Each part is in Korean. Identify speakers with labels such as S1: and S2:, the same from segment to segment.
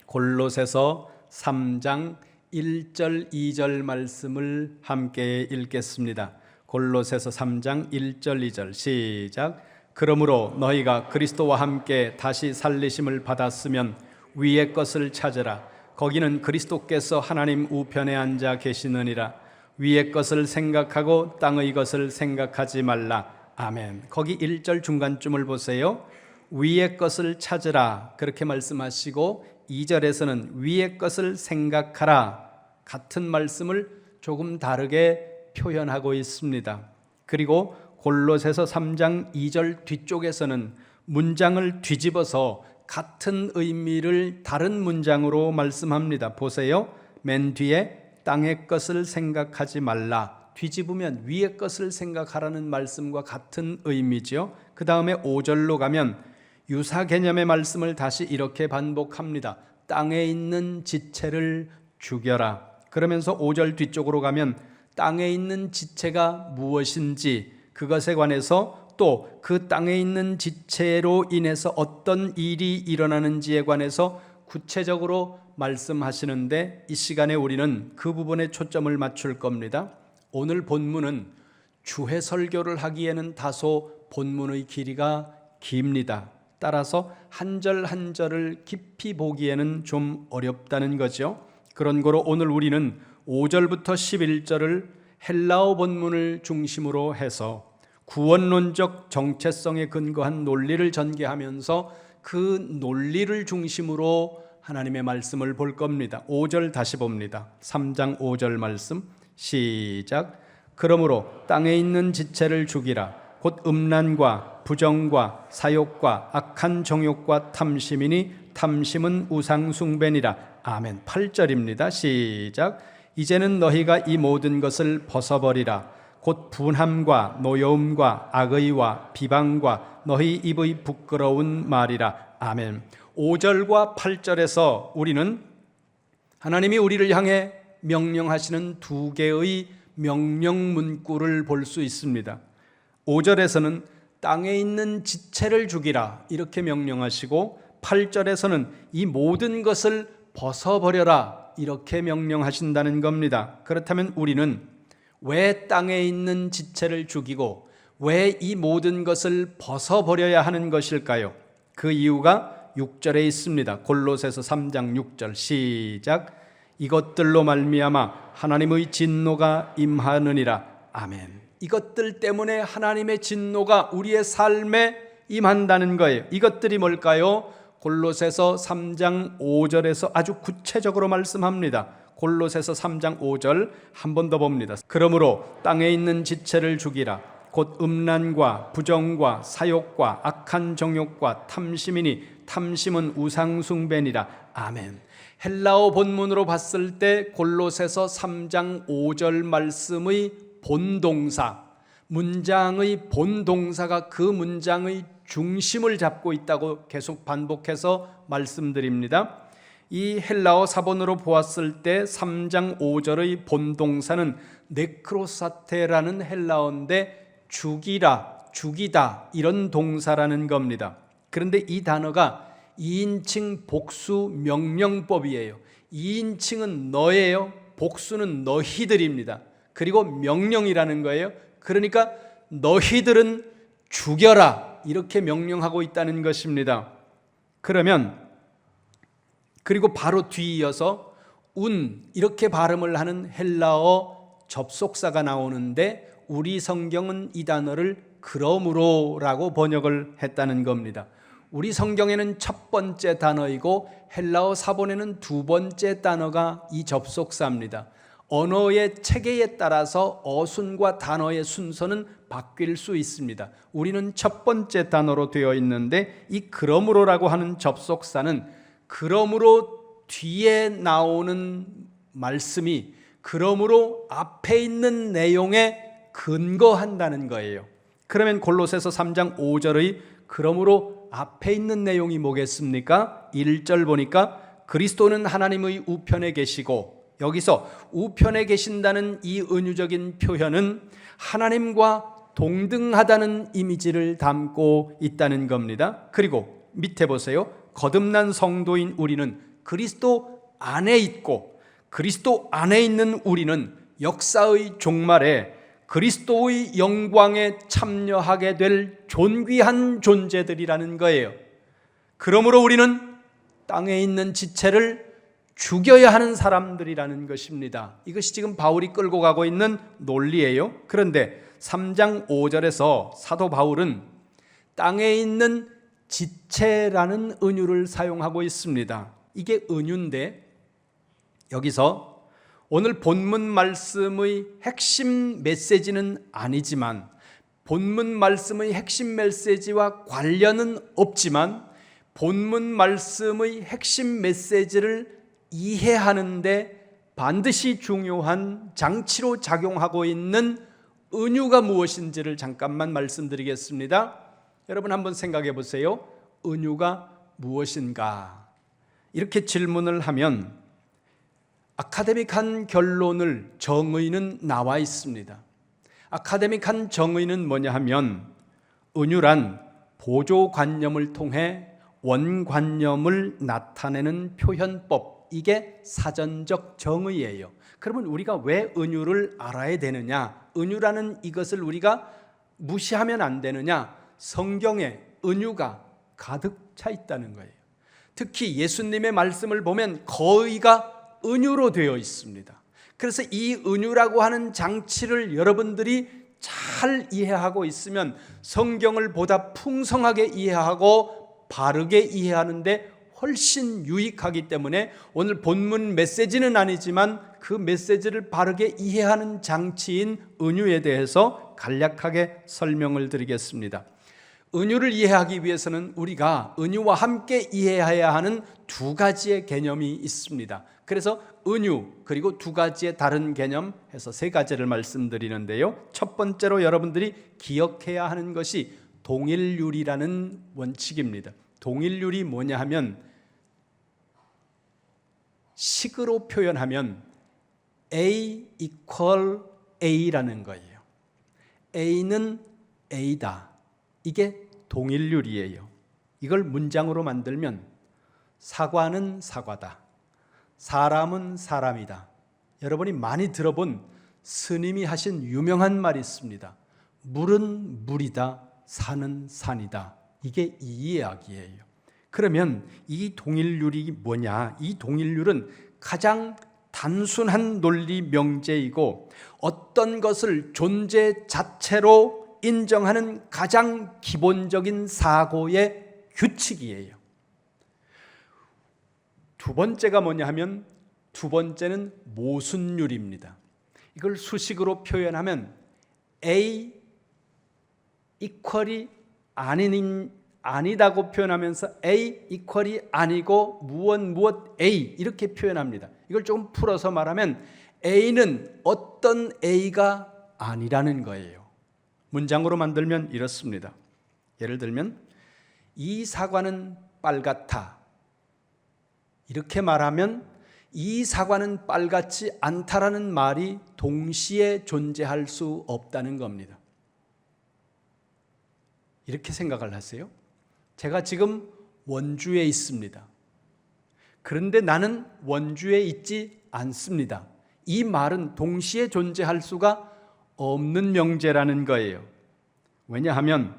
S1: 골로새서 3장 1절 2절 말씀을 함께 읽겠습니다. 골로새서 3장 1절 2절 시작. 그러므로 너희가 그리스도와 함께 다시 살리심을 받았으면 위의 것을 찾으라. 거기는 그리스도께서 하나님 우편에 앉아 계시느니라. 위의 것을 생각하고 땅의 것을 생각하지 말라. 아멘. 거기 1절 중간쯤을 보세요. 위의 것을 찾으라 그렇게 말씀하시고 2절에서는 위의 것을 생각하라 같은 말씀을 조금 다르게 표현하고 있습니다. 그리고 골로새서 3장 2절 뒤쪽에서는 문장을 뒤집어서 같은 의미를 다른 문장으로 말씀합니다. 보세요. 맨 뒤에 땅의 것을 생각하지 말라. 뒤집으면 위의 것을 생각하라는 말씀과 같은 의미죠. 그 다음에 5절로 가면 유사 개념의 말씀을 다시 이렇게 반복합니다. 땅에 있는 지체를 죽여라. 그러면서 5절 뒤쪽으로 가면 땅에 있는 지체가 무엇인지 그것에 관해서 또 그 땅에 있는 지체로 인해서 어떤 일이 일어나는지에 관해서 구체적으로 말씀하시는데 이 시간에 우리는 그 부분에 초점을 맞출 겁니다. 오늘 본문은 주해 설교를 하기에는 다소 본문의 길이가 깁니다. 따라서 한 절 한 절을 깊이 보기에는 좀 어렵다는 거죠. 그런 거로 오늘 우리는 5절부터 11절을 헬라어 본문을 중심으로 해서 구원론적 정체성에 근거한 논리를 전개하면서 그 논리를 중심으로 하나님의 말씀을 볼 겁니다. 5절 다시 봅니다. 3장 5절 말씀 시작. 그러므로 땅에 있는 지체를 죽이라. 곧 음란과 부정과 사욕과 악한 정욕과 탐심이니 탐심은 우상 숭배니라. 아멘. 8절입니다. 시작. 이제는 너희가 이 모든 것을 벗어버리라. 곧 분함과 노여움과 악의와 비방과 너희 입의 부끄러운 말이라. 아멘. 5절과 8절에서 우리는 하나님이 우리를 향해 명령하시는 두 개의 명령 문구를 볼 수 있습니다. 5절에서는 땅에 있는 지체를 죽이라 이렇게 명령하시고 8절에서는 이 모든 것을 벗어버려라 이렇게 명령하신다는 겁니다. 그렇다면 우리는 왜 땅에 있는 지체를 죽이고 왜 이 모든 것을 벗어버려야 하는 것일까요? 그 이유가 6절에 있습니다. 골로새서 3장 6절 시작. 이것들로 말미암아 하나님의 진노가 임하느니라. 아멘. 이것들 때문에 하나님의 진노가 우리의 삶에 임한다는 거예요. 이것들이 뭘까요? 골로새서 3장 5절에서 아주 구체적으로 말씀합니다. 골로새서 3장 5절 한 번 더 봅니다. 그러므로 땅에 있는 지체를 죽이라. 곧 음란과 부정과 사욕과 악한 정욕과 탐심이니 탐심은 우상 숭배니라. 아멘. 헬라어 본문으로 봤을 때 골로새서 3장 5절 말씀의 본동사, 문장의 본동사가 그 문장의 중심을 잡고 있다고 계속 반복해서 말씀드립니다. 이 헬라어 사본으로 보았을 때 3장 5절의 본동사는 네크로사테라는 헬라어인데 죽이라, 죽이다 이런 동사라는 겁니다. 그런데 이 단어가 2인칭 복수 명령법이에요. 2인칭은 너예요. 복수는 너희들입니다. 그리고 명령이라는 거예요. 그러니까 너희들은 죽여라 이렇게 명령하고 있다는 것입니다. 그리고 바로 뒤이어서 이렇게 발음을 하는 헬라어 접속사가 나오는데 우리 성경은 이 단어를 그러므로라고 번역을 했다는 겁니다. 우리 성경에는 첫 번째 단어이고 헬라어 사본에는 두 번째 단어가 이 접속사입니다. 언어의 체계에 따라서 어순과 단어의 순서는 바뀔 수 있습니다. 우리는 첫 번째 단어로 되어 있는데 이 그러므로라고 하는 접속사는 그러므로 뒤에 나오는 말씀이 그러므로 앞에 있는 내용에 근거한다는 거예요. 그러면 골로새서 3장 5절의 그러므로 앞에 있는 내용이 뭐겠습니까? 1절 보니까 그리스도는 하나님의 우편에 계시고, 여기서 우편에 계신다는 이 은유적인 표현은 하나님과 동등하다는 이미지를 담고 있다는 겁니다. 그리고 밑에 보세요. 거듭난 성도인 우리는 그리스도 안에 있고 그리스도 안에 있는 우리는 역사의 종말에 그리스도의 영광에 참여하게 될 존귀한 존재들이라는 거예요. 그러므로 우리는 땅에 있는 지체를 죽여야 하는 사람들이라는 것입니다. 이것이 지금 바울이 끌고 가고 있는 논리예요. 그런데 3장 5절에서 사도 바울은 땅에 있는 지체라는 은유를 사용하고 있습니다. 이게 은유인데 여기서 오늘 본문 말씀의 핵심 메시지는 아니지만 본문 말씀의 핵심 메시지와 관련은 없지만 본문 말씀의 핵심 메시지를 이해하는데 반드시 중요한 장치로 작용하고 있는 은유가 무엇인지를 잠깐만 말씀드리겠습니다. 여러분 한번 생각해 보세요. 은유가 무엇인가? 이렇게 질문을 하면 아카데믹한 결론을 정의는 나와 있습니다. 아카데믹한 정의는 뭐냐 하면 은유란 보조관념을 통해 원관념을 나타내는 표현법, 이게 사전적 정의예요. 그러면 우리가 왜 은유를 알아야 되느냐? 은유라는 이것을 우리가 무시하면 안 되느냐? 성경에 은유가 가득 차 있다는 거예요. 특히 예수님의 말씀을 보면 거의가 은유로 되어 있습니다. 그래서 이 은유라고 하는 장치를 여러분들이 잘 이해하고 있으면 성경을 보다 풍성하게 이해하고 바르게 이해하는데 훨씬 유익하기 때문에 오늘 본문 메시지는 아니지만 그 메시지를 바르게 이해하는 장치인 은유에 대해서 간략하게 설명을 드리겠습니다. 은유를 이해하기 위해서는 우리가 은유와 함께 이해해야 하는 두 가지의 개념이 있습니다. 그래서 은유 그리고 두 가지의 다른 개념 해서 세 가지를 말씀드리는데요. 첫 번째로 여러분들이 기억해야 하는 것이 동일률이라는 원칙입니다. 동일률이 뭐냐 하면 식으로 표현하면 A equal A라는 거예요. A는 A다. 이게 동일률이에요. 이걸 문장으로 만들면 사과는 사과다. 사람은 사람이다. 여러분이 많이 들어본 스님이 하신 유명한 말이 있습니다. 물은 물이다. 산은 산이다. 이게 이 이야기예요. 그러면 이 동일률이 뭐냐? 이 동일률은 가장 단순한 논리 명제이고 어떤 것을 존재 자체로 인정하는 가장 기본적인 사고의 규칙이에요. 두 번째가 뭐냐 하면 두 번째는 모순율입니다. 이걸 수식으로 표현하면 A 이퀄이 아니다고 표현하면서 A 이퀄이 아니고 무엇 A 이렇게 표현합니다. 이걸 조금 풀어서 말하면 A는 어떤 A가 아니라는 거예요. 문장으로 만들면 이렇습니다. 예를 들면 이 사과는 빨갛다. 이렇게 말하면 이 사과는 빨갛지 않다라는 말이 동시에 존재할 수 없다는 겁니다. 이렇게 생각을 하세요. 제가 지금 원주에 있습니다. 그런데 나는 원주에 있지 않습니다. 이 말은 동시에 존재할 수가 없는 명제라는 거예요. 왜냐하면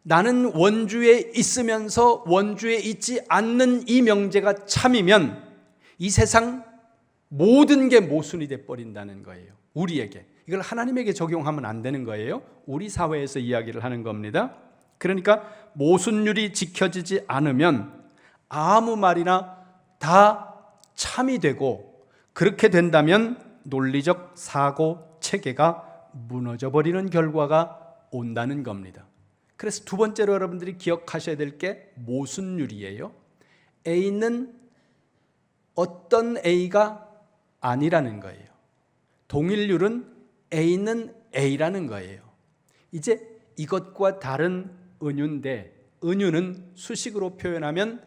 S1: 나는 원주에 있으면서 원주에 있지 않는 이 명제가 참이면 이 세상 모든 게 모순이 돼버린다는 거예요. 우리에게. 이걸 하나님에게 적용하면 안 되는 거예요. 우리 사회에서 이야기를 하는 겁니다. 그러니까 모순율이 지켜지지 않으면 아무 말이나 다 참이 되고 그렇게 된다면 논리적 사고 체계가 무너져 버리는 결과가 온다는 겁니다. 그래서 두 번째로 여러분들이 기억하셔야 될 게 모순율이에요. A는 어떤 A가 아니라는 거예요. 동일률은 A는 A라는 거예요. 이제 이것과 다른 은유인데 은유는 수식으로 표현하면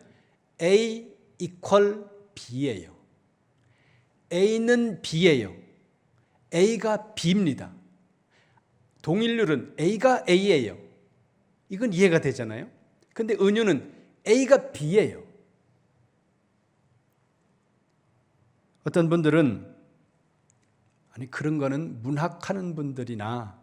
S1: A equal B예요. A는 B예요. A가 B입니다. 동일률은 A가 A예요. 이건 이해가 되잖아요. 근데 은유는 A가 B예요. 어떤 분들은 아니 그런 거는 문학하는 분들이나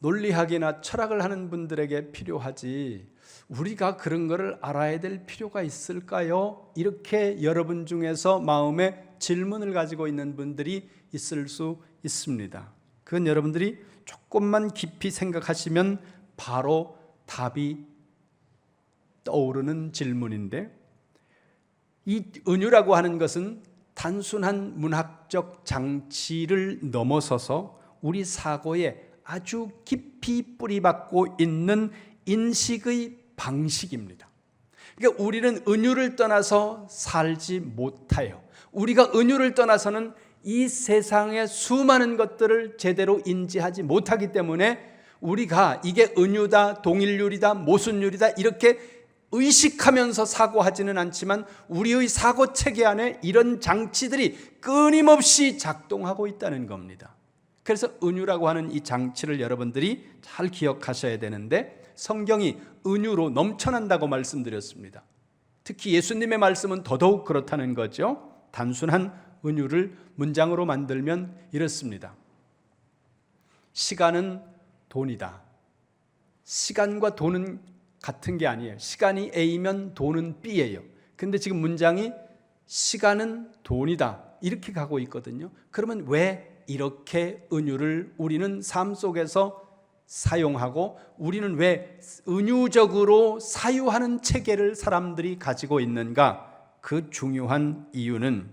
S1: 논리학이나 철학을 하는 분들에게 필요하지 우리가 그런 거를 알아야 될 필요가 있을까요? 이렇게 여러분 중에서 마음에 질문을 가지고 있는 분들이 있을 수 있습니다. 그건 여러분들이 조금만 깊이 생각하시면 바로 답이 떠오르는 질문인데, 이 은유라고 하는 것은 단순한 문학적 장치를 넘어서서 우리 사고에 아주 깊이 뿌리박고 있는 인식의 방식입니다. 그러니까 우리는 은유를 떠나서 살지 못해요. 우리가 은유를 떠나서는 이 세상의 수많은 것들을 제대로 인지하지 못하기 때문에 우리가 이게 은유다, 동일률이다, 모순율이다 이렇게 의식하면서 사고하지는 않지만 우리의 사고 체계 안에 이런 장치들이 끊임없이 작동하고 있다는 겁니다. 그래서 은유라고 하는 이 장치를 여러분들이 잘 기억하셔야 되는데, 성경이 은유로 넘쳐난다고 말씀드렸습니다. 특히 예수님의 말씀은 더더욱 그렇다는 거죠. 단순한 은유를 문장으로 만들면 이렇습니다. 시간은 돈이다. 시간과 돈은 같은 게 아니에요. 시간이 A면 돈은 B예요. 근데 지금 문장이 시간은 돈이다 이렇게 가고 있거든요. 그러면 왜 이렇게 은유를 우리는 삶 속에서 사용하고 우리는 왜 은유적으로 사유하는 체계를 사람들이 가지고 있는가? 그 중요한 이유는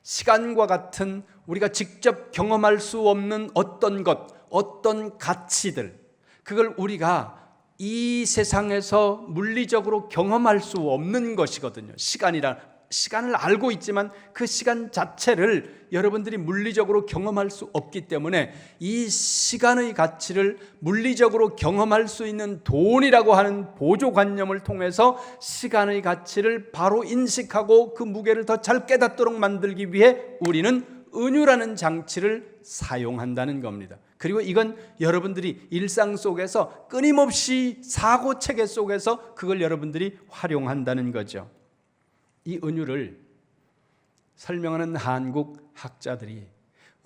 S1: 시간과 같은 우리가 직접 경험할 수 없는 어떤 것, 어떤 가치들, 그걸 우리가 이 세상에서 물리적으로 경험할 수 없는 것이거든요. 시간을 알고 있지만 그 시간 자체를 여러분들이 물리적으로 경험할 수 없기 때문에 이 시간의 가치를 물리적으로 경험할 수 있는 돈이라고 하는 보조관념을 통해서 시간의 가치를 바로 인식하고 그 무게를 더 잘 깨닫도록 만들기 위해 우리는 은유라는 장치를 사용한다는 겁니다. 그리고 이건 여러분들이 일상 속에서 끊임없이 사고 체계 속에서 그걸 여러분들이 활용한다는 거죠. 이 은유를 설명하는 한국 학자들이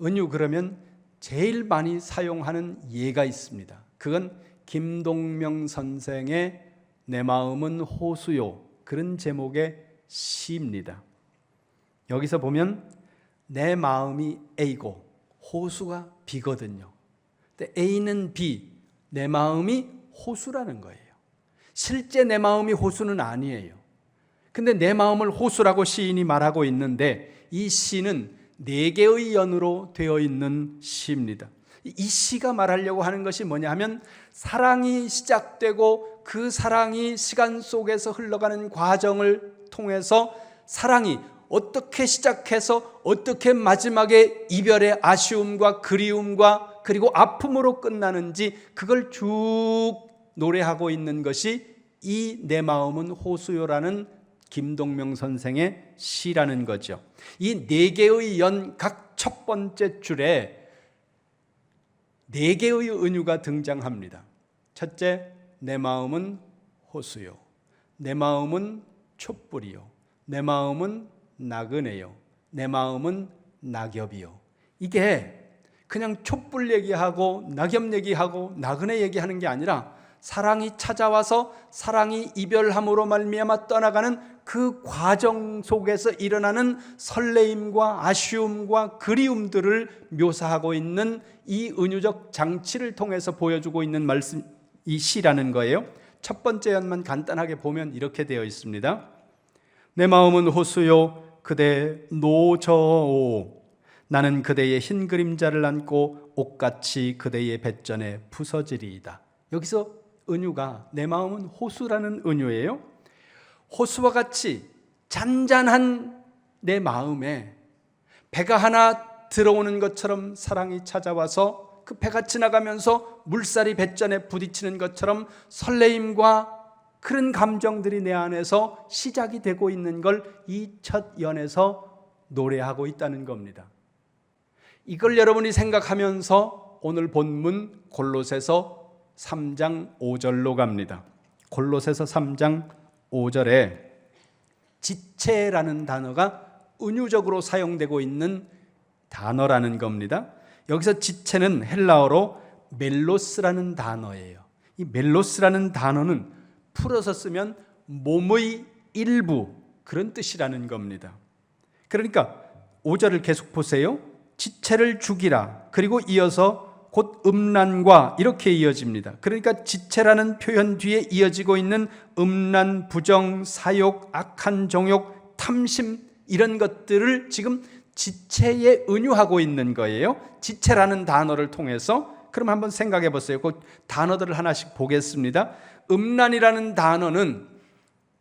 S1: 은유 그러면 제일 많이 사용하는 예가 있습니다. 그건 김동명 선생의 내 마음은 호수요, 그런 제목의 시입니다. 여기서 보면 내 마음이 A고 호수가 B거든요. 근데 A는 B, 내 마음이 호수라는 거예요. 실제 내 마음이 호수는 아니에요. 근데 내 마음을 호수라고 시인이 말하고 있는데 이 시는 4개의 연으로 되어 있는 시입니다. 이 시가 말하려고 하는 것이 뭐냐 하면 사랑이 시작되고 그 사랑이 시간 속에서 흘러가는 과정을 통해서 사랑이 어떻게 시작해서 어떻게 마지막에 이별의 아쉬움과 그리움과 그리고 아픔으로 끝나는지 그걸 쭉 노래하고 있는 것이 이 내 마음은 호수요라는 김동명 선생의 시라는 거죠. 이 4개의 연 각 첫 번째 줄에 4개의 은유가 등장합니다. 첫째, 내 마음은 호수요, 내 마음은 촛불이요, 내 마음은 나그네요, 내 마음은 낙엽이요. 이게 그냥 촛불 얘기하고 낙엽 얘기하고 나그네 얘기하는 게 아니라 사랑이 찾아와서 사랑이 이별함으로 말미암아 떠나가는 그 과정 속에서 일어나는 설레임과 아쉬움과 그리움들을 묘사하고 있는 이 은유적 장치를 통해서 보여주고 있는 말씀, 이 시라는 거예요. 첫 번째 연만 간단하게 보면 이렇게 되어 있습니다. 내 마음은 호수요, 그대 노저오, 나는 그대의 흰 그림자를 안고 옷같이 그대의 뱃전에 부서지리이다. 여기서 은유가 내 마음은 호수라는 은유예요. 호수와 같이 잔잔한 내 마음에 배가 하나 들어오는 것처럼 사랑이 찾아와서 그 배가 지나가면서 물살이 뱃전에 부딪히는 것처럼 설레임과 그런 감정들이 내 안에서 시작이 되고 있는 걸 이 첫 연에서 노래하고 있다는 겁니다. 이걸 여러분이 생각하면서 오늘 본문 골로새서 3장 5절로 갑니다. 골로새서 3장 5절에 지체라는 단어가 은유적으로 사용되고 있는 단어라는 겁니다. 여기서 지체는 헬라어로 멜로스라는 단어예요. 이 멜로스라는 단어는 풀어서 쓰면 몸의 일부, 그런 뜻이라는 겁니다. 그러니까 5절을 계속 보세요. 지체를 죽이라. 그리고 이어서 곧 음란과 이렇게 이어집니다. 그러니까 지체라는 표현 뒤에 이어지고 있는 음란, 부정, 사욕, 악한 정욕, 탐심, 이런 것들을 지금 지체에 은유하고 있는 거예요. 지체라는 단어를 통해서. 그럼 한번 생각해 보세요. 그 단어들을 하나씩 보겠습니다. 음란이라는 단어는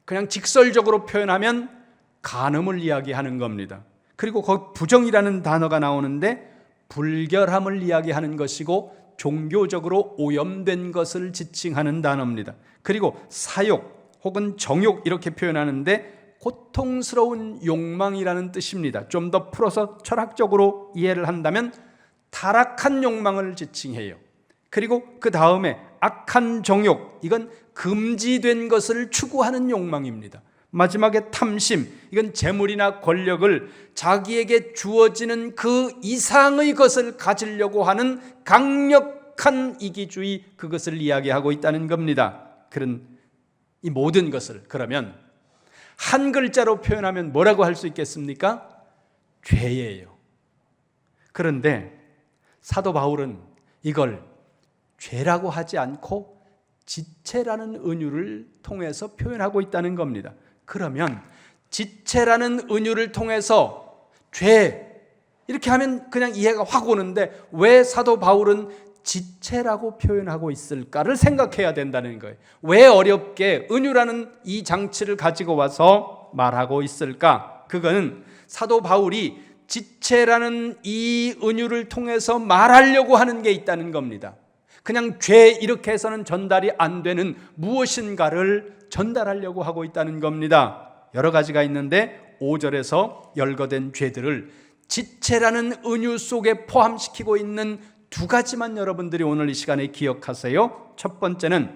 S1: 그냥 직설적으로 표현하면 간음을 이야기하는 겁니다. 그리고 거기 부정이라는 단어가 나오는데 불결함을 이야기하는 것이고 종교적으로 오염된 것을 지칭하는 단어입니다. 그리고 사욕 혹은 정욕 이렇게 표현하는데 고통스러운 욕망이라는 뜻입니다. 좀 더 풀어서 철학적으로 이해를 한다면 타락한 욕망을 지칭해요. 그리고 그 다음에 악한 정욕, 이건 금지된 것을 추구하는 욕망입니다. 마지막에 탐심, 이건 재물이나 권력을 자기에게 주어지는 그 이상의 것을 가지려고 하는 강력한 이기주의, 그것을 이야기하고 있다는 겁니다. 그런 이 모든 것을 그러면 한 글자로 표현하면 뭐라고 할 수 있겠습니까? 죄예요. 그런데 사도 바울은 이걸 죄라고 하지 않고 지체라는 은유를 통해서 표현하고 있다는 겁니다. 그러면 지체라는 은유를 통해서 죄 이렇게 하면 그냥 이해가 확 오는데 왜 사도 바울은 지체라고 표현하고 있을까를 생각해야 된다는 거예요. 왜 어렵게 은유라는 이 장치를 가지고 와서 말하고 있을까? 그거는 사도 바울이 지체라는 이 은유를 통해서 말하려고 하는 게 있다는 겁니다. 그냥 죄 이렇게 해서는 전달이 안 되는 무엇인가를 전달하려고 하고 있다는 겁니다. 여러 가지가 있는데 5절에서 열거된 죄들을 지체라는 은유 속에 포함시키고 있는 두 가지만 여러분들이 오늘 이 시간에 기억하세요. 첫 번째는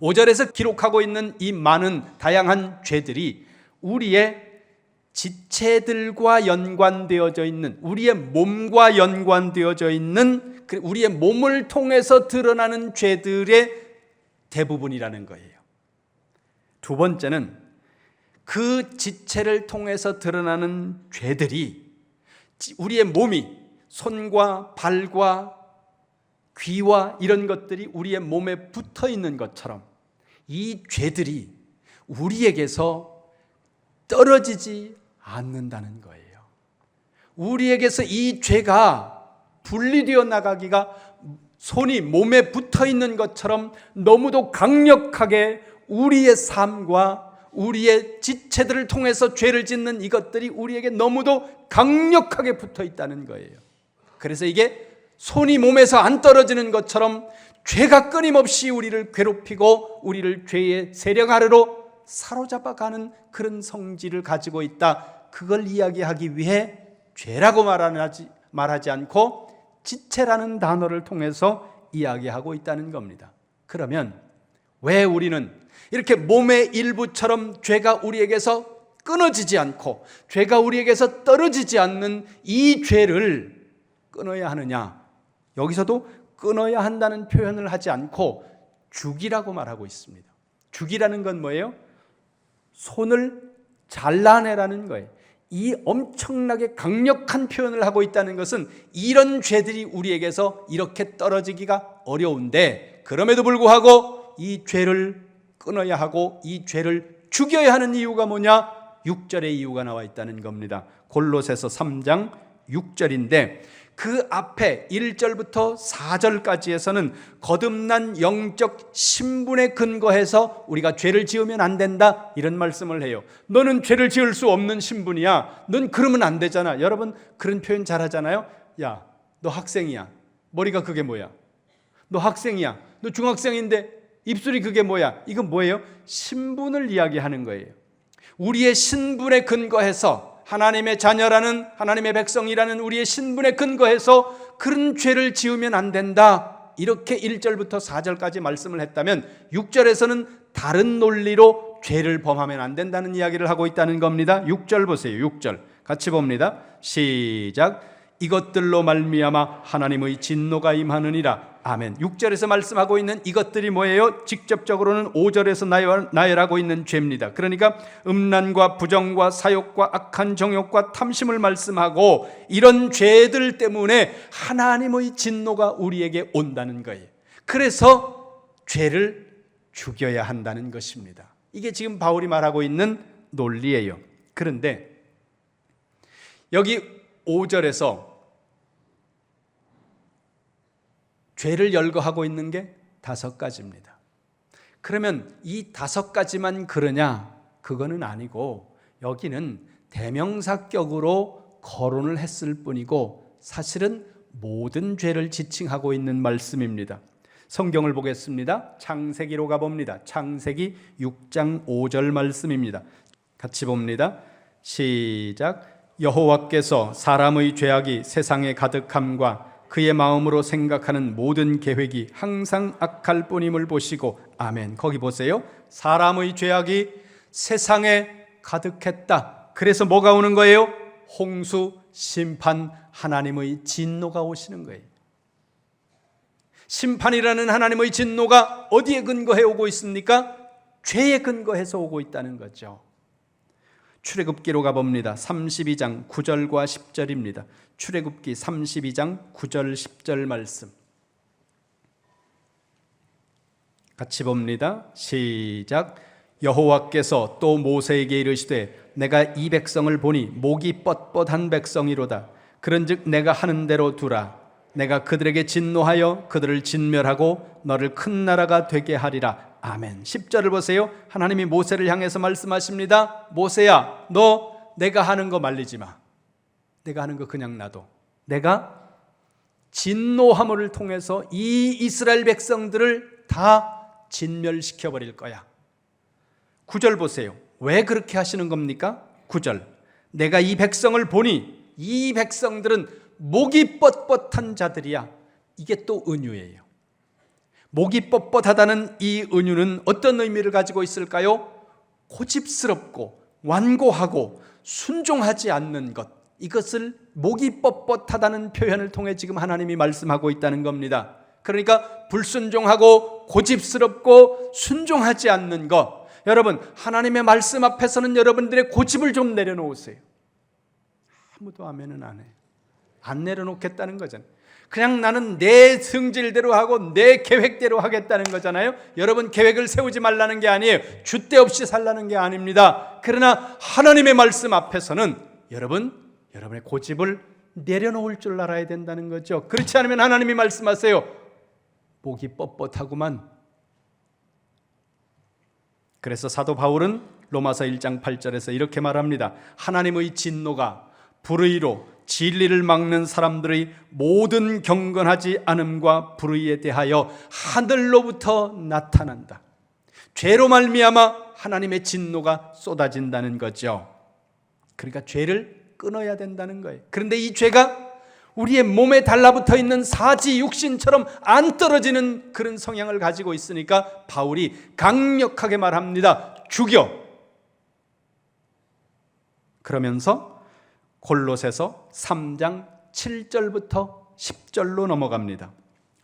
S1: 5절에서 기록하고 있는 이 많은 다양한 죄들이 우리의 지체들과 연관되어져 있는, 우리의 몸과 연관되어져 있는, 우리의 몸을 통해서 드러나는 죄들의 대부분이라는 거예요. 두 번째는 그 지체를 통해서 드러나는 죄들이 우리의 몸이 손과 발과 귀와 이런 것들이 우리의 몸에 붙어 있는 것처럼 이 죄들이 우리에게서 떨어지지 않는다는 거예요. 우리에게서 이 죄가 분리되어 나가기가 손이 몸에 붙어 있는 것처럼 너무도 강력하게 우리의 삶과 우리의 지체들을 통해서 죄를 짓는 이것들이 우리에게 너무도 강력하게 붙어 있다는 거예요. 그래서 이게 손이 몸에서 안 떨어지는 것처럼 죄가 끊임없이 우리를 괴롭히고 우리를 죄의 세력 아래로 사로잡아가는 그런 성질을 가지고 있다. 그걸 이야기하기 위해 죄라고 말하지 않고 지체라는 단어를 통해서 이야기하고 있다는 겁니다. 그러면 왜 우리는 이렇게 몸의 일부처럼 죄가 우리에게서 끊어지지 않고 죄가 우리에게서 떨어지지 않는 이 죄를 끊어야 하느냐? 여기서도 끊어야 한다는 표현을 하지 않고 죽이라고 말하고 있습니다. 죽이라는 건 뭐예요? 손을 잘라내라는 거예요. 이 엄청나게 강력한 표현을 하고 있다는 것은 이런 죄들이 우리에게서 이렇게 떨어지기가 어려운데 그럼에도 불구하고 이 죄를 끊어야 하고 이 죄를 죽여야 하는 이유가 뭐냐? 6절의 이유가 나와 있다는 겁니다. 골로새서 3장 6절인데 그 앞에 1절부터 4절까지에서는 거듭난 영적 신분에 근거해서 우리가 죄를 지으면 안 된다 이런 말씀을 해요. 너는 죄를 지을 수 없는 신분이야. 넌 그러면 안 되잖아. 여러분 그런 표현 잘 하잖아요. 야, 너 학생이야. 머리가 그게 뭐야? 너 학생이야. 너 중학생인데 입술이 그게 뭐야? 이건 뭐예요? 신분을 이야기하는 거예요. 우리의 신분에 근거해서 하나님의 자녀라는, 하나님의 백성이라는 우리의 신분에 근거해서 그런 죄를 지으면 안 된다. 이렇게 1절부터 4절까지 말씀을 했다면 6절에서는 다른 논리로 죄를 범하면 안 된다는 이야기를 하고 있다는 겁니다. 6절 보세요. 6절. 같이 봅니다. 시작. 이것들로 말미암아 하나님의 진노가 임하느니라. 아멘. 6절에서 말씀하고 있는 이것들이 뭐예요? 직접적으로는 5절에서 나열하고 있는 죄입니다. 그러니까 음란과 부정과 사욕과 악한 정욕과 탐심을 말씀하고, 이런 죄들 때문에 하나님의 진노가 우리에게 온다는 거예요. 그래서 죄를 죽여야 한다는 것입니다. 이게 지금 바울이 말하고 있는 논리예요. 그런데 여기 5절에서 죄를 열거하고 있는 게 5가지입니다. 그러면 이 5가지만 그러냐? 그거는 아니고, 여기는 대명사격으로 거론을 했을 뿐이고 사실은 모든 죄를 지칭하고 있는 말씀입니다. 성경을 보겠습니다. 창세기로 가봅니다. 창세기 6장 5절 말씀입니다. 같이 봅니다. 시작. 여호와께서 사람의 죄악이 세상에 가득함과 그의 마음으로 생각하는 모든 계획이 항상 악할 뿐임을 보시고. 아멘. 거기 보세요. 사람의 죄악이 세상에 가득했다. 그래서 뭐가 오는 거예요? 홍수, 심판, 하나님의 진노가 오시는 거예요. 심판이라는 하나님의 진노가 어디에 근거해 오고 있습니까? 죄에 근거해서 오고 있다는 거죠. 출애굽기로 가봅니다. 32장 9절과 10절입니다. 출애굽기 32장 9절 10절 말씀 같이 봅니다. 시작. 여호와께서 또 모세에게 이르시되 내가 이 백성을 보니 목이 뻣뻣한 백성이로다. 그런즉 내가 하는 대로 두라. 내가 그들에게 진노하여 그들을 진멸하고 너를 큰 나라가 되게 하리라. 아멘. 10절을 보세요. 하나님이 모세를 향해서 말씀하십니다. 모세야, 너 내가 하는 거 말리지 마. 내가 하는 거 그냥 놔둬. 내가 진노함을 통해서 이 이스라엘 백성들을 다 진멸시켜 버릴 거야. 9절 보세요. 왜 그렇게 하시는 겁니까? 9절. 내가 이 백성을 보니 이 백성들은 목이 뻣뻣한 자들이야. 이게 또 은유예요. 목이 뻣뻣하다는 이 은유는 어떤 의미를 가지고 있을까요? 고집스럽고 완고하고 순종하지 않는 것, 이것을 목이 뻣뻣하다는 표현을 통해 지금 하나님이 말씀하고 있다는 겁니다. 그러니까 불순종하고 고집스럽고 순종하지 않는 것. 여러분, 하나님의 말씀 앞에서는 여러분들의 고집을 좀 내려놓으세요. 아무도 아멘은 안 해요. 안 내려놓겠다는 거잖아요. 그냥 나는 내 성질대로 하고 내 계획대로 하겠다는 거잖아요. 여러분, 계획을 세우지 말라는 게 아니에요. 줏대 없이 살라는 게 아닙니다. 그러나 하나님의 말씀 앞에서는 여러분의 고집을 내려놓을 줄 알아야 된다는 거죠. 그렇지 않으면 하나님이 말씀하세요. 목이 뻣뻣하구만. 그래서 사도 바울은 로마서 1장 8절에서 이렇게 말합니다. 하나님의 진노가 불의로 진리를 막는 사람들의 모든 경건하지 않음과 불의에 대하여 하늘로부터 나타난다. 죄로 말미암아 하나님의 진노가 쏟아진다는 거죠. 그러니까 죄를 끊어야 된다는 거예요. 그런데 이 죄가 우리의 몸에 달라붙어 있는 사지 육신처럼 안 떨어지는 그런 성향을 가지고 있으니까 바울이 강력하게 말합니다. 죽여. 그러면서 골로새서 3장 7절부터 10절로 넘어갑니다.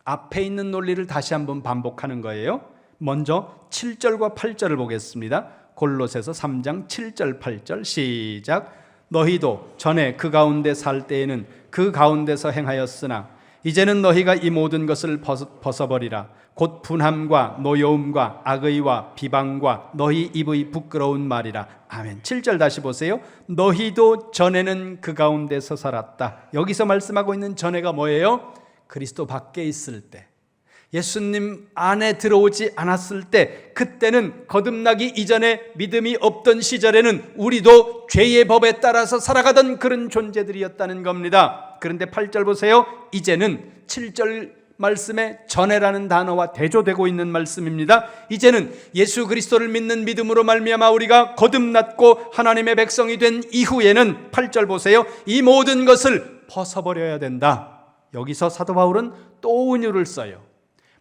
S1: 앞에 있는 논리를 다시 한번 반복하는 거예요. 먼저 7절과 8절을 보겠습니다. 골로새서 3장 7절 8절 시작. 너희도 전에 그 가운데 살 때에는 그 가운데서 행하였으나 이제는 너희가 이 모든 것을 벗어버리라. 곧 분함과 노여움과 악의와 비방과 너희 입의 부끄러운 말이라. 아멘. 7절 다시 보세요. 너희도 전에는 그 가운데서 살았다. 여기서 말씀하고 있는 전에가 뭐예요? 그리스도 밖에 있을 때, 예수님 안에 들어오지 않았을 때, 그때는 거듭나기 이전에 믿음이 없던 시절에는 우리도 죄의 법에 따라서 살아가던 그런 존재들이었다는 겁니다. 그런데 8절 보세요. 이제는 7절 말씀에 전에라는 단어와 대조되고 있는 말씀입니다. 이제는 예수 그리스도를 믿는 믿음으로 말미암아 우리가 거듭났고 하나님의 백성이 된 이후에는 8절 보세요. 이 모든 것을 벗어버려야 된다. 여기서 사도 바울은 또 은유를 써요.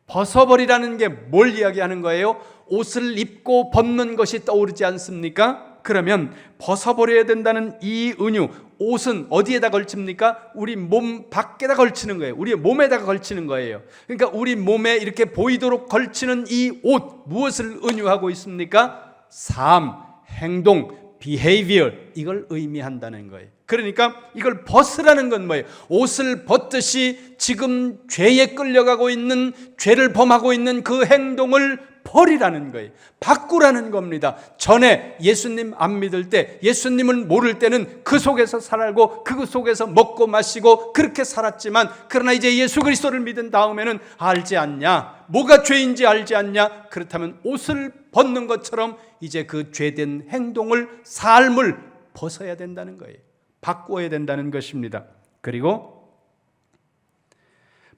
S1: 벗어버리라는 게 뭘 이야기하는 거예요? 옷을 입고 벗는 것이 떠오르지 않습니까? 그러면 벗어버려야 된다는 이 은유, 옷은 어디에다 걸칩니까? 우리 몸 밖에다 걸치는 거예요. 우리 몸에다가 걸치는 거예요. 그러니까 우리 몸에 이렇게 보이도록 걸치는 이 옷, 무엇을 은유하고 있습니까? 삶, 행동, behavior, 이걸 의미한다는 거예요. 그러니까 이걸 벗으라는 건 뭐예요? 옷을 벗듯이 지금 죄에 끌려가고 있는, 죄를 범하고 있는 그 행동을 버리라는 거예요. 바꾸라는 겁니다. 전에 예수님 안 믿을 때, 예수님을 모를 때는 그 속에서 살고 그 속에서 먹고 마시고 그렇게 살았지만, 그러나 이제 예수 그리스도를 믿은 다음에는 알지 않냐? 뭐가 죄인지 알지 않냐? 그렇다면 옷을 벗는 것처럼 이제 그 죄된 행동을, 삶을 벗어야 된다는 거예요. 바꾸어야 된다는 것입니다. 그리고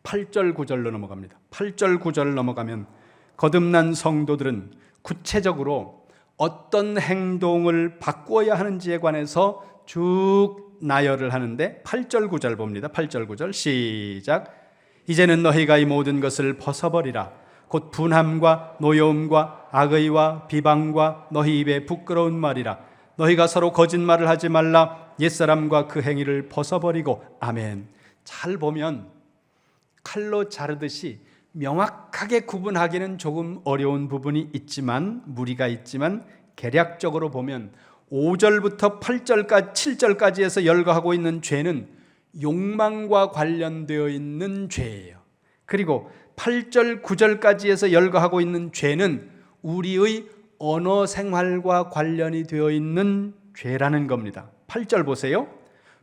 S1: 8절 9절로 넘어갑니다. 8절 9절 넘어가면 거듭난 성도들은 구체적으로 어떤 행동을 바꾸어야 하는지에 관해서 쭉 나열을 하는데, 8절 9절 봅니다. 8절 9절 시작. 이제는 너희가 이 모든 것을 벗어버리라. 곧 분함과 노여움과 악의와 비방과 너희 입에 부끄러운 말이라. 너희가 서로 거짓말을 하지 말라. 옛사람과 그 행위를 벗어버리고. 아멘. 잘 보면 칼로 자르듯이 명확하게 구분하기는 조금 어려운 부분이 있지만, 무리가 있지만, 개략적으로 보면 5절부터 8절까지 7절까지에서 열거하고 있는 죄는 욕망과 관련되어 있는 죄예요. 그리고 8절 9절까지에서 열거하고 있는 죄는 우리의 언어 생활과 관련이 되어 있는 죄라는 겁니다. 8절 보세요.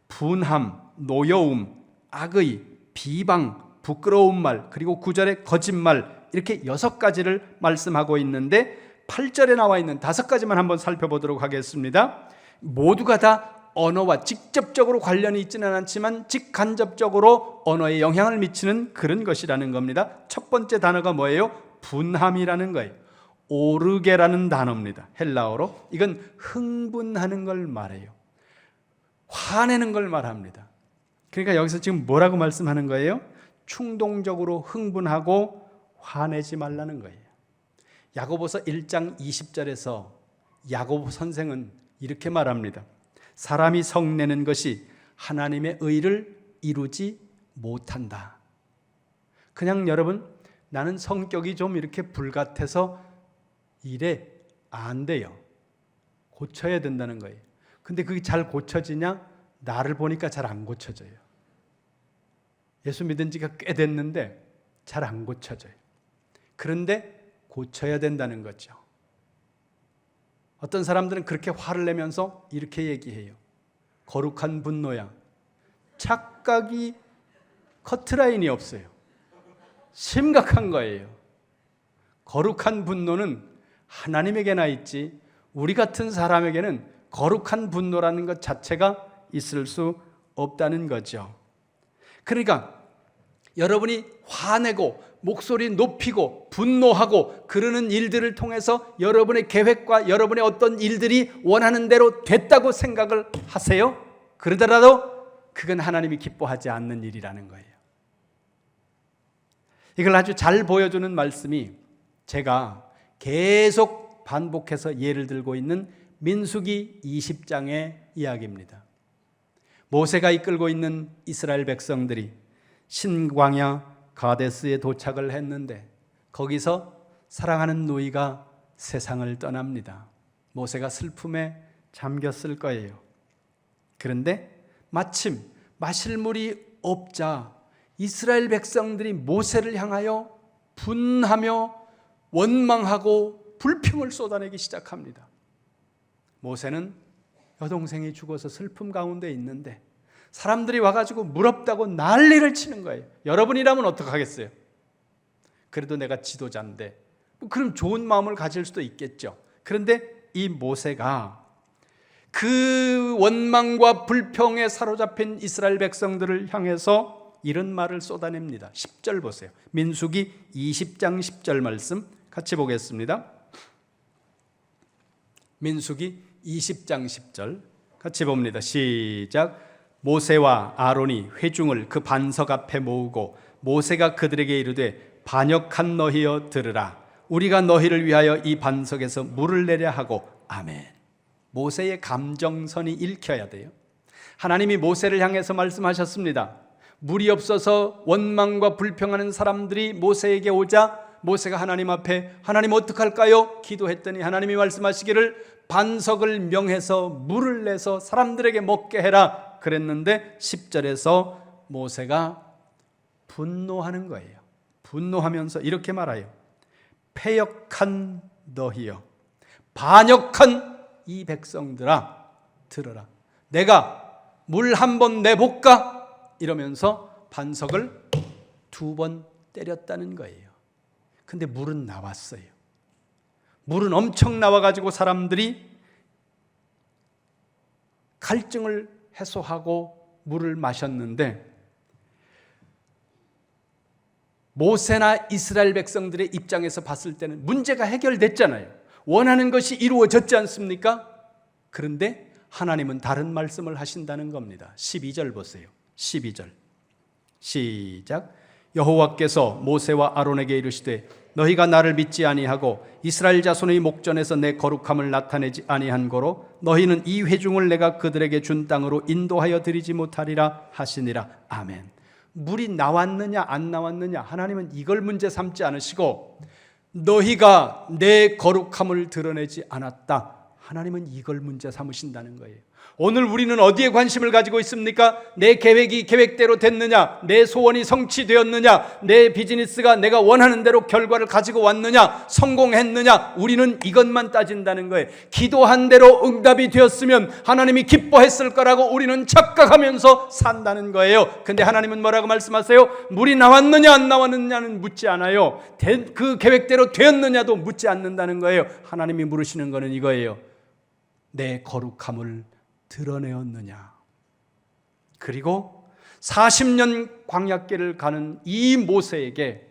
S1: 분함, 노여움, 악의, 비방, 부끄러운 말, 그리고 9절에 거짓말, 이렇게 6가지를 말씀하고 있는데 8절에 나와 있는 5가지만 한번 살펴보도록 하겠습니다. 모두가 다 언어와 직접적으로 관련이 있지는 않지만 직간접적으로 언어에 영향을 미치는 그런 것이라는 겁니다. 첫 번째 단어가 뭐예요? 분함이라는 거예요. 오르게라는 단어입니다. 헬라어로. 이건 흥분하는 걸 말해요. 화내는 걸 말합니다. 그러니까 여기서 지금 뭐라고 말씀하는 거예요? 충동적으로 흥분하고 화내지 말라는 거예요. 야고보서 1장 20절에서 야고보 선생은 이렇게 말합니다. 사람이 성내는 것이 하나님의 의를 이루지 못한다. 그냥 여러분, 나는 성격이 좀 이렇게 불같아서 이래 안 돼요. 고쳐야 된다는 거예요. 근데 그게 잘 고쳐지냐? 나를 보니까 잘 안 고쳐져요. 예수 믿은 지가 꽤 됐는데 잘 안 고쳐져요. 그런데 고쳐야 된다는 거죠. 어떤 사람들은 그렇게 화를 내면서 이렇게 얘기해요. 거룩한 분노야. 착각이 커트라인이 없어요. 심각한 거예요. 거룩한 분노는 하나님에게나 있지, 우리 같은 사람에게는 거룩한 분노라는 것 자체가 있을 수 없다는 거죠. 그러니까 여러분이 화내고 목소리 높이고 분노하고 그러는 일들을 통해서 여러분의 계획과 여러분의 어떤 일들이 원하는 대로 됐다고 생각을 하세요. 그러더라도 그건 하나님이 기뻐하지 않는 일이라는 거예요. 이걸 아주 잘 보여주는 말씀이 제가 계속 반복해서 예를 들고 있는 민수기 20장의 이야기입니다. 모세가 이끌고 있는 이스라엘 백성들이 신광야 가데스에 도착을 했는데 거기서 사랑하는 노이가 세상을 떠납니다. 모세가 슬픔에 잠겼을 거예요. 그런데 마침 마실 물이 없자 이스라엘 백성들이 모세를 향하여 분하며 원망하고 불평을 쏟아내기 시작합니다. 모세는 여동생이 죽어서 슬픔 가운데 있는데 사람들이 와가지고 물 없다고 난리를 치는 거예요. 여러분이라면 어떡하겠어요? 그래도 내가 지도자인데 그럼 좋은 마음을 가질 수도 있겠죠. 그런데 이 모세가 그 원망과 불평에 사로잡힌 이스라엘 백성들을 향해서 이런 말을 쏟아냅니다. 10절 보세요. 민수기 20장 10절 말씀 같이 보겠습니다. 민수기 20장 10절 같이 봅니다. 시작. 모세와 아론이 회중을 그 반석 앞에 모으고 모세가 그들에게 이르되 반역한 너희여 들으라. 우리가 너희를 위하여 이 반석에서 물을 내려 하고. 아멘. 모세의 감정선이 읽혀야 돼요. 하나님이 모세를 향해서 말씀하셨습니다. 물이 없어서 원망과 불평하는 사람들이 모세에게 오자 모세가 하나님 앞에 하나님 어떡할까요? 기도했더니 하나님이 말씀하시기를 반석을 명해서 물을 내서 사람들에게 먹게 해라 그랬는데 10절에서 모세가 분노하는 거예요. 분노하면서 이렇게 말해요. 패역한 너희여, 반역한 이 백성들아 들어라. 내가 물 한 번 내볼까? 이러면서 반석을 2번 때렸다는 거예요. 근데 물은 나왔어요. 물은 엄청 나와가지고 사람들이 갈증을 해소하고 물을 마셨는데 모세나 이스라엘 백성들의 입장에서 봤을 때는 문제가 해결됐잖아요. 원하는 것이 이루어졌지 않습니까? 그런데 하나님은 다른 말씀을 하신다는 겁니다. 12절 보세요. 12절 시작. 여호와께서 모세와 아론에게 이르시되 너희가 나를 믿지 아니하고 이스라엘 자손의 목전에서 내 거룩함을 나타내지 아니한 고로 너희는 이 회중을 내가 그들에게 준 땅으로 인도하여 드리지 못하리라 하시니라. 아멘. 물이 나왔느냐 안 나왔느냐 하나님은 이걸 문제 삼지 않으시고 너희가 내 거룩함을 드러내지 않았다, 하나님은 이걸 문제 삼으신다는 거예요. 오늘 우리는 어디에 관심을 가지고 있습니까? 내 계획이 계획대로 됐느냐? 내 소원이 성취되었느냐? 내 비즈니스가 내가 원하는 대로 결과를 가지고 왔느냐? 성공했느냐? 우리는 이것만 따진다는 거예요. 기도한 대로 응답이 되었으면 하나님이 기뻐했을 거라고 우리는 착각하면서 산다는 거예요. 근데 하나님은 뭐라고 말씀하세요? 물이 나왔느냐 안 나왔느냐는 묻지 않아요. 그 계획대로 되었느냐도 묻지 않는다는 거예요. 하나님이 물으시는 거는 이거예요. 내 거룩함을 드러내었느냐. 그리고 40년 광야길을 가는 이 모세에게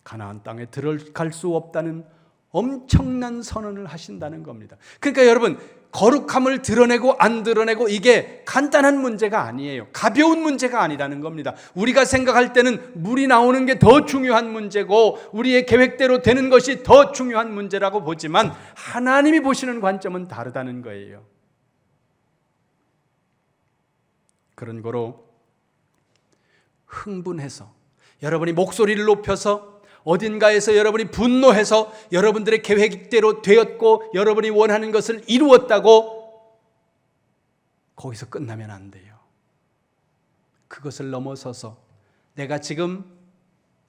S1: 가나안 땅에 들어갈 수 없다는 엄청난 선언을 하신다는 겁니다. 그러니까 여러분, 거룩함을 드러내고 안 드러내고 이게 간단한 문제가 아니에요. 가벼운 문제가 아니라는 겁니다. 우리가 생각할 때는 물이 나오는 게 더 중요한 문제고 우리의 계획대로 되는 것이 더 중요한 문제라고 보지만 하나님이 보시는 관점은 다르다는 거예요. 그런 거로 흥분해서 여러분이 목소리를 높여서 어딘가에서 여러분이 분노해서 여러분들의 계획대로 되었고 여러분이 원하는 것을 이루었다고 거기서 끝나면 안 돼요. 그것을 넘어서서 내가 지금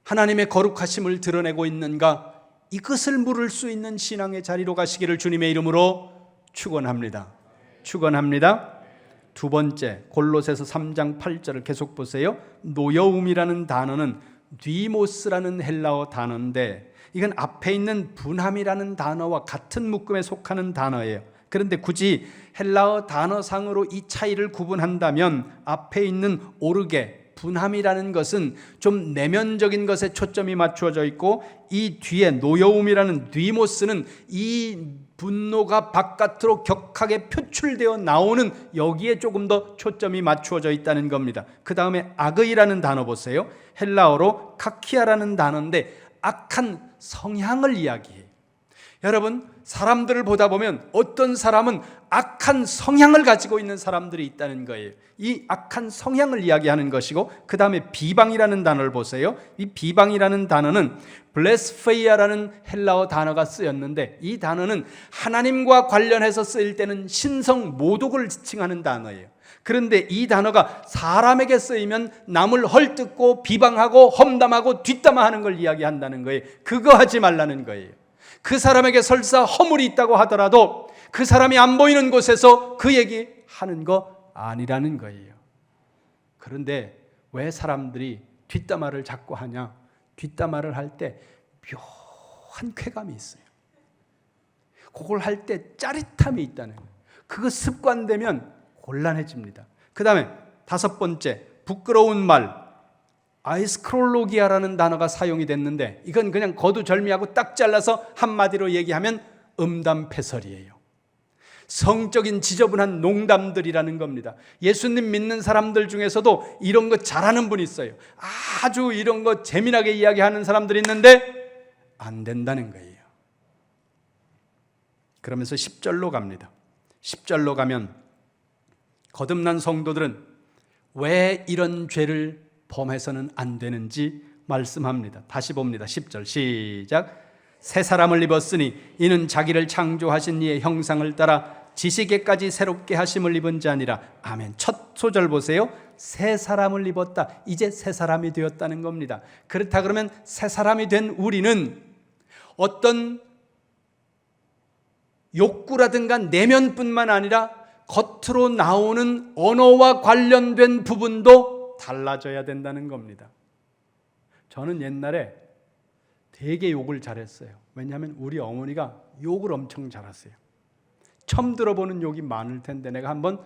S1: 하나님의 거룩하심을 드러내고 있는가, 이것을 물을 수 있는 신앙의 자리로 가시기를 주님의 이름으로 축원합니다. 축원합니다. 두 번째, 골로새서 3장 8절을 계속 보세요. 노여움이라는 단어는 디모스라는 헬라어 단어인데 이건 앞에 있는 분함이라는 단어와 같은 묶음에 속하는 단어예요. 그런데 굳이 헬라어 단어상으로 이 차이를 구분한다면 앞에 있는 오르게, 분함이라는 것은 좀 내면적인 것에 초점이 맞추어져 있고 이 뒤에 노여움이라는 디모스는 이 분노가 바깥으로 격하게 표출되어 나오는 여기에 조금 더 초점이 맞추어져 있다는 겁니다. 그 다음에 아그이라는 단어 보세요. 헬라어로 카키아라는 단어인데 악한 성향을 이야기해요. 여러분, 사람들을 보다 보면 어떤 사람은 악한 성향을 가지고 있는 사람들이 있다는 거예요. 이 악한 성향을 이야기하는 것이고 그 다음에 비방이라는 단어를 보세요. 이 비방이라는 단어는 블레스페이아라는 헬라어 단어가 쓰였는데 이 단어는 하나님과 관련해서 쓰일 때는 신성 모독을 지칭하는 단어예요. 그런데 이 단어가 사람에게 쓰이면 남을 헐뜯고 비방하고 험담하고 뒷담화하는 걸 이야기한다는 거예요. 그거 하지 말라는 거예요. 그 사람에게 설사 허물이 있다고 하더라도 그 사람이 안 보이는 곳에서 그 얘기 하는 거 아니라는 거예요. 그런데 왜 사람들이 뒷담화를 자꾸 하냐? 뒷담화를 할 때 묘한 쾌감이 있어요. 그걸 할 때 짜릿함이 있다는 거예요. 그거 습관되면 곤란해집니다. 그 다음에 다섯 번째, 부끄러운 말, 아이스크롤로기아라는 단어가 사용이 됐는데 이건 그냥 거두절미하고 딱 잘라서 한마디로 얘기하면 음담패설이에요. 성적인 지저분한 농담들이라는 겁니다. 예수님 믿는 사람들 중에서도 이런 거 잘하는 분이 있어요. 아주 이런 거 재미나게 이야기하는 사람들이 있는데 안 된다는 거예요. 그러면서 10절로 갑니다. 10절로 가면 거듭난 성도들은 왜 이런 죄를 범해서는 안 되는지 말씀합니다. 다시 봅니다. 10절 시작. 새 사람을 입었으니 이는 자기를 창조하신 이의 형상을 따라 지식에까지 새롭게 하심을 입은 자니라. 아멘. 첫 소절 보세요. 새 사람을 입었다. 이제 새 사람이 되었다는 겁니다. 그렇다 그러면 새 사람이 된 우리는 어떤 욕구라든가 내면뿐만 아니라 겉으로 나오는 언어와 관련된 부분도 달라져야 된다는 겁니다. 저는 옛날에 되게 욕을 잘했어요. 왜냐하면 우리 어머니가 욕을 엄청 잘하세요. 처음 들어보는 욕이 많을 텐데 내가 한번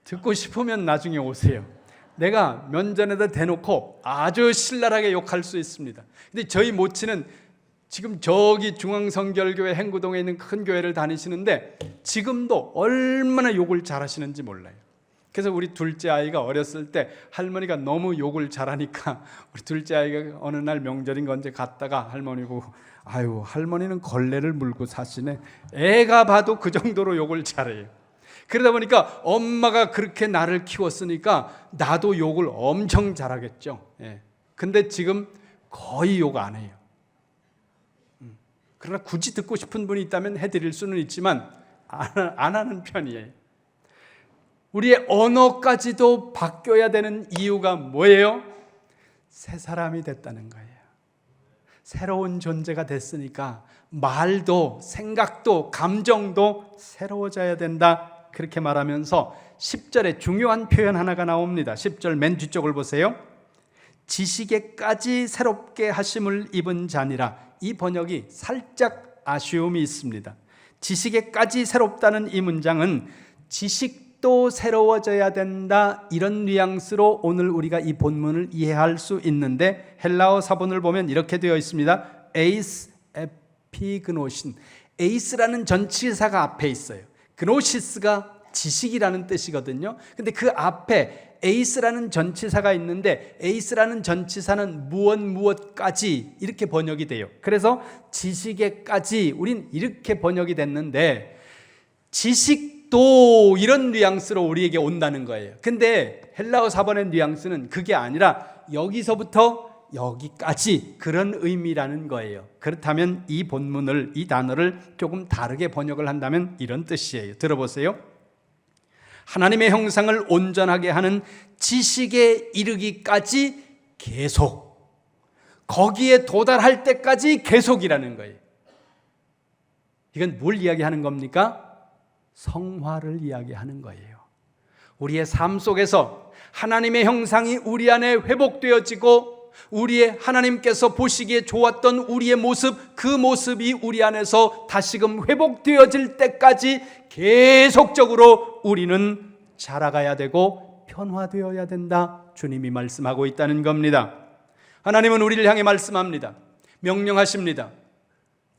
S1: 듣고 싶으면 나중에 오세요. 내가 면전에다 대놓고 아주 신랄하게 욕할 수 있습니다. 근데 저희 모친은 지금 저기 중앙성결교회 행구동에 있는 큰 교회를 다니시는데 지금도 얼마나 욕을 잘하시는지 몰라요. 그래서 우리 둘째 아이가 어렸을 때 할머니가 너무 욕을 잘하니까 우리 둘째 아이가 어느 날 명절인가 언제 갔다가 할머니 보고 아유 할머니는 걸레를 물고 사시네. 애가 봐도 그 정도로 욕을 잘해요. 그러다 보니까 엄마가 그렇게 나를 키웠으니까 나도 욕을 엄청 잘하겠죠. 근데 지금 거의 욕 안 해요. 그러나 굳이 듣고 싶은 분이 있다면 해드릴 수는 있지만 안 하는 편이에요. 우리의 언어까지도 바뀌어야 되는 이유가 뭐예요? 새 사람이 됐다는 거예요. 새로운 존재가 됐으니까 말도 생각도 감정도 새로워져야 된다. 그렇게 말하면서 10절에 중요한 표현 하나가 나옵니다. 10절 맨 뒤쪽을 보세요. 지식에까지 새롭게 하심을 입은 자니라. 이 번역이 살짝 아쉬움이 있습니다. 지식에까지 새롭다는 이 문장은 지식도 새로워져야 된다, 이런 뉘앙스로 오늘 우리가 이 본문을 이해할 수 있는데 헬라어 사본을 보면 이렇게 되어 있습니다. 에이스 에피그노신. 에이스라는 전치사가 앞에 있어요. 그노시스가 지식이라는 뜻이거든요. 근데 그 앞에 에이스라는 전치사가 있는데 에이스라는 전치사는 무엇까지 이렇게 번역이 돼요. 그래서 지식에까지 우린 이렇게 번역이 됐는데 지식도 이런 뉘앙스로 우리에게 온다는 거예요. 근데 헬라어 사본의 뉘앙스는 그게 아니라 여기서부터 여기까지 그런 의미라는 거예요. 그렇다면 이 본문을, 이 단어를 조금 다르게 번역을 한다면 이런 뜻이에요. 들어보세요. 하나님의 형상을 온전하게 하는 지식에 이르기까지 계속, 거기에 도달할 때까지 계속이라는 거예요. 이건 뭘 이야기하는 겁니까? 성화를 이야기하는 거예요. 우리의 삶 속에서 하나님의 형상이 우리 안에 회복되어지고 우리의 하나님께서 보시기에 좋았던 우리의 모습, 그 모습이 우리 안에서 다시금 회복되어질 때까지 계속적으로 우리는 자라가야 되고 변화되어야 된다. 주님이 말씀하고 있다는 겁니다. 하나님은 우리를 향해 말씀합니다. 명령하십니다.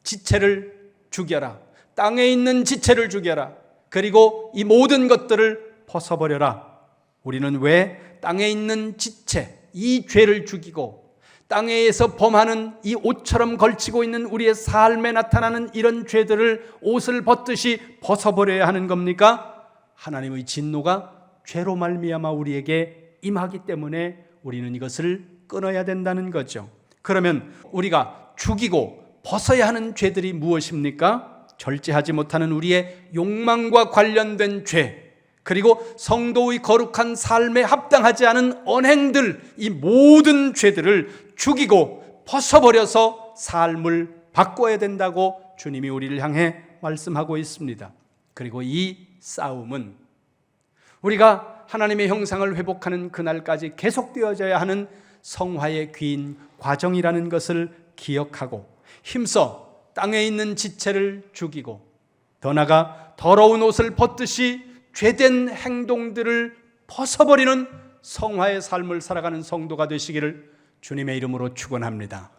S1: 지체를 죽여라. 땅에 있는 지체를 죽여라. 그리고 이 모든 것들을 벗어버려라. 우리는 왜 땅에 있는 지체, 이 죄를 죽이고 땅에서 범하는 이 옷처럼 걸치고 있는 우리의 삶에 나타나는 이런 죄들을 옷을 벗듯이 벗어버려야 하는 겁니까? 하나님의 진노가 죄로 말미암아 우리에게 임하기 때문에 우리는 이것을 끊어야 된다는 거죠. 그러면 우리가 죽이고 벗어야 하는 죄들이 무엇입니까? 절제하지 못하는 우리의 욕망과 관련된 죄, 그리고 성도의 거룩한 삶에 합당하지 않은 언행들, 이 모든 죄들을 죽이고 벗어버려서 삶을 바꿔야 된다고 주님이 우리를 향해 말씀하고 있습니다. 그리고 이 싸움은 우리가 하나님의 형상을 회복하는 그날까지 계속되어져야 하는 성화의 긴 과정이라는 것을 기억하고 힘써 땅에 있는 지체를 죽이고 더 나아가 더러운 옷을 벗듯이 죄된 행동들을 벗어버리는 성화의 삶을 살아가는 성도가 되시기를 주님의 이름으로 축원합니다.